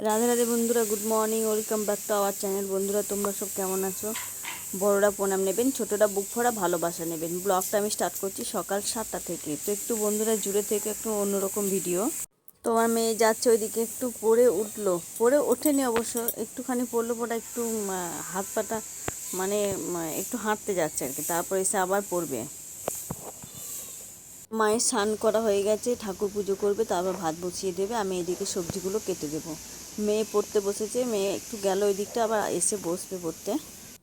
রাধে রাধে বন্ধুরা, good morning, welcome back to our channel. বন্ধুরা তোমরা সব কেমন আছো? বড়রা প্রণাম নেবেন, ছোটরা বুক ভরা ভালোবাসা নেবেন। ব্লগটা আমি স্টার্ট করছি সকাল 7টা থেকে। তো একটু বন্ধুরা জুড়ে থেকে একটু অন্যরকম ভিডিও। তোমার মেয়ে যাচ্ছে ওইদিকে, একটু পড়ে উঠলো, পড়ে ওঠেনি অবশ্য, একটুখানি পড়লো, পড়া একটু হাত পাটা মানে একটু হাঁটতে যাচ্ছে আর কি, তারপর এসে আবার পড়বে। মায়ের স্নান করা হয়ে গেছে, ঠাকুর পুজো করবে, তারপর ভাত বসিয়ে দেবে। আমি এদিকে সবজিগুলো কেটে দেবো। মেয়ে পড়তে বসেছে, মেয়ে একটু গেল ওই দিকটা, আবার এসে বসবে পড়তে।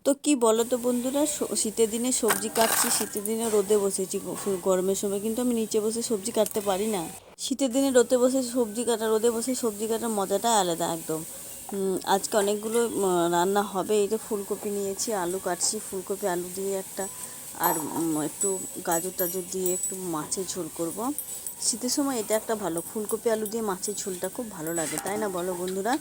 তো কি বলো তো বন্ধুরা, শীতের দিনে সবজি কাটছি, শীতের দিনে রোদে বসেছি। গরমের সময় কিন্তু আমি নিচে বসে সবজি কাটতে পারি না। শীতের দিনে রোদে বসে সবজি কাটা, রোদে বসে সবজি কাটার মজাটা আলাদা একদম। আজকে অনেকগুলো রান্না হবে। এই যে ফুলকপি নিয়েছি, আলু কাটছি, ফুলকপি আলু দিয়ে একটা, আর একটু গাজর টাজর দিয়ে একটু মাছের ঝোল করব। শীতের সময় এটা একটা ভালো, ফুলকপি আলু দিয়ে মাছের ঝোলটা খুব ভালো লাগে, তাই না বলো বন্ধুরা?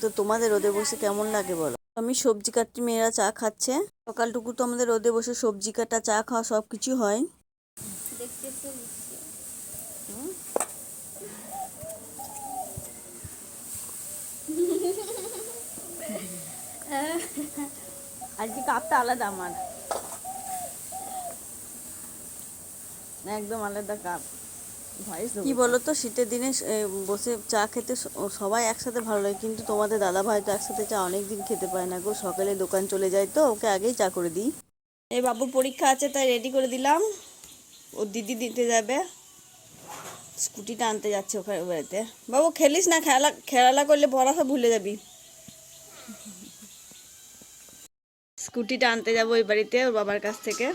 তো তোমাদের রোদে বসে কেমন লাগে বলো? আমি সবজি কাটছি, মেয়েরা চা খাচ্ছে। সকালটুকু তো আমাদের রোদে বসে সবজি কাটা, চা খাওয়া সব কিছু হয়। আজকে কাপটা আলাদা আমার, একদম আলাদা কাপ। কি বলো তো, শীতের দিনে বসে চা খেতে সবাই একসাথে ভালো লাগে, কিন্তু তোমাদের দাদা ভাই তো একসাথে চা অনেক দিন খেতে পায় না গো। সকালে দোকান চলে যায়, তো ওকে আগেই চা করে দিই। এই বাবুর পরীক্ষা আছে, তাই রেডি করে দিলাম। ওর দিদি দিতে যাবে, স্কুটিটা আনতে যাচ্ছে ওখানে বাড়িতে। বাবু খেলিস না, খেলা খেলা করলে পড়াশোনা ভুলে যাবি। স্কুটিটা আনতে যাবো ওই বাড়িতে ওর বাবার কাছ থেকে।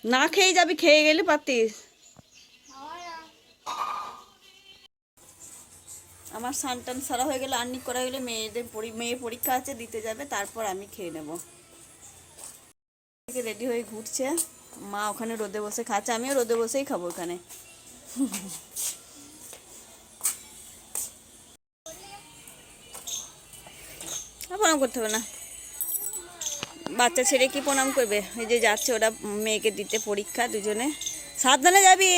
না খেয়ে যাবি, খেয়ে গেলে পারতিস। আমার স্নান টান সারা হয়ে গেলে, আর্নিক করা হলে মেয়ের পরীক্ষা আছে, দিতে যাবে, তারপর আমি খেয়ে নেব। রেডি হয়ে ঘুরছে, মা ওখানে রোদে বসে খাচ্ছে, আমিও রোদে বসেই খাবো ওখানে। প্রণাম করতে হবে না, বাচ্চা ছেড়ে কি প্রণাম করবে? এই যে যাচ্ছে ওরা মেয়েকে দিতে পরীক্ষা, দুজনে। সাবধানে যাবি,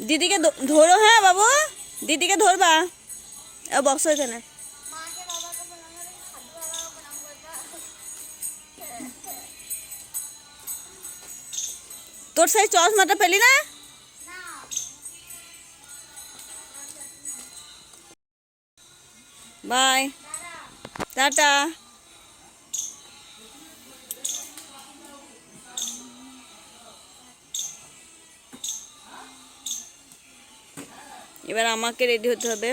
দিদিকে ধরো। হ্যাঁ বাবু, দিদিকে ধরবা। বক্স এখানে। তোর সেই চশমাটা পেলি না? Bye, tata. এবার আমাকে রেডি হতে হবে।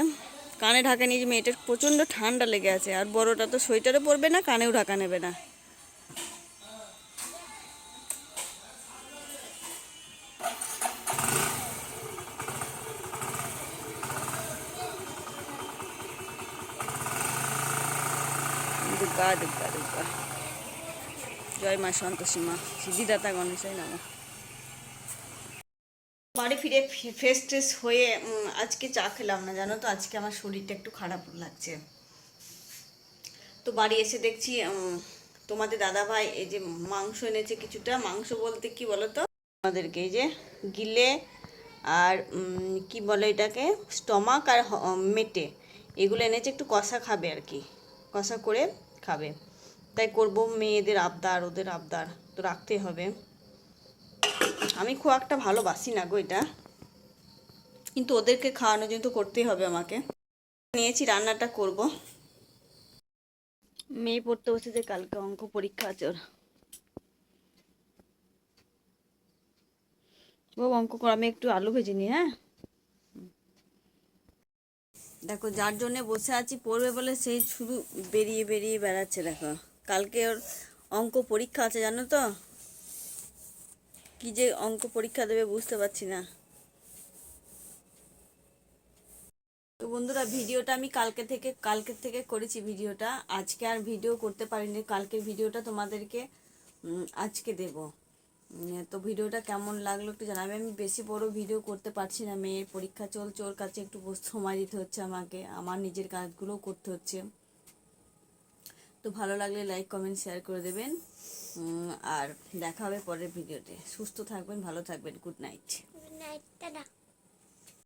কানে ঢাকা নিয়ে, যে মেয়েটার প্রচণ্ড ঠান্ডা লেগে আছে, আর বড়টা তো সোয়েটারে পরবে না, কানেও ঢাকা নেবে না। দুর্গা দুর্গা দুর্গা, জয় মা সন্তোষী মা, সিদ্ধিদাতা গণেশাই নামা। বাড়ি ফিরে ফ্রেশ ট্রেশ হয়ে আজকে চা খেলাম না, জানো তো, আজকে আমার শরীরটা একটু খারাপ লাগছে। তো বাড়ি এসে দেখছি তোমাদের দাদা ভাই এই যে মাংস এনেছে কিছুটা। মাংস বলতে কি বলো তো, আমাদেরকে এই যে গিলে, আর কি বলে এটাকে, স্টমাক আর মেটে, এগুলো এনেছে, একটু কষা খাবে আর কি, কষা করে খাবে। তাই করব, মেয়েদের আবদার, ওদের আবদার তো রাখতে হবে। আমি খুব একটা ভালোবাসি না গো এটা, কিন্তু ওদেরকে খাওয়ানোর জন্য তো করতেই হবে আমাকে। নিয়েছি, রান্নাটা করব। মেয়ে পড়তে বসেছে, কালকে অঙ্ক পরীক্ষা আছে ওর। ও অঙ্ক কর, আমি একটু আলু ভেজে নিই। হ্যাঁ, দেখো যার জন্য বসে আছি পড়বে বলে, সেই শুধু বেরিয়ে বেরিয়ে বেড়াচ্ছে। দেখো কালকে ওর অঙ্ক পরীক্ষা আছে, জানো তো, কি যে অঙ্ক পরীক্ষা দেবে বুঝতে পারছি না। তো বন্ধুরা, ভিডিওটা আমি কালকে থেকে করেছি ভিডিওটা, আজকে আর ভিডিও করতে পারিনি। কালকের ভিডিওটা তোমাদেরকে আজকে দেব। তো ভিডিওটা কেমন লাগলো একটু জানাবে। আমি বেশি বড় ভিডিও করতে পারছি না, মেয়ের পরীক্ষা চলছে, ওর কাছে একটু সময় দিতে হচ্ছে আমাকে, আমার নিজের কাজগুলোও করতে হচ্ছে। তো ভালো লাগলে লাইক কমেন্ট শেয়ার করে দেবেন। আর দেখা হবে পরের ভিডিওতে। সুস্থ থাকবেন, ভালো থাকবেন। Good night. Good night, tata.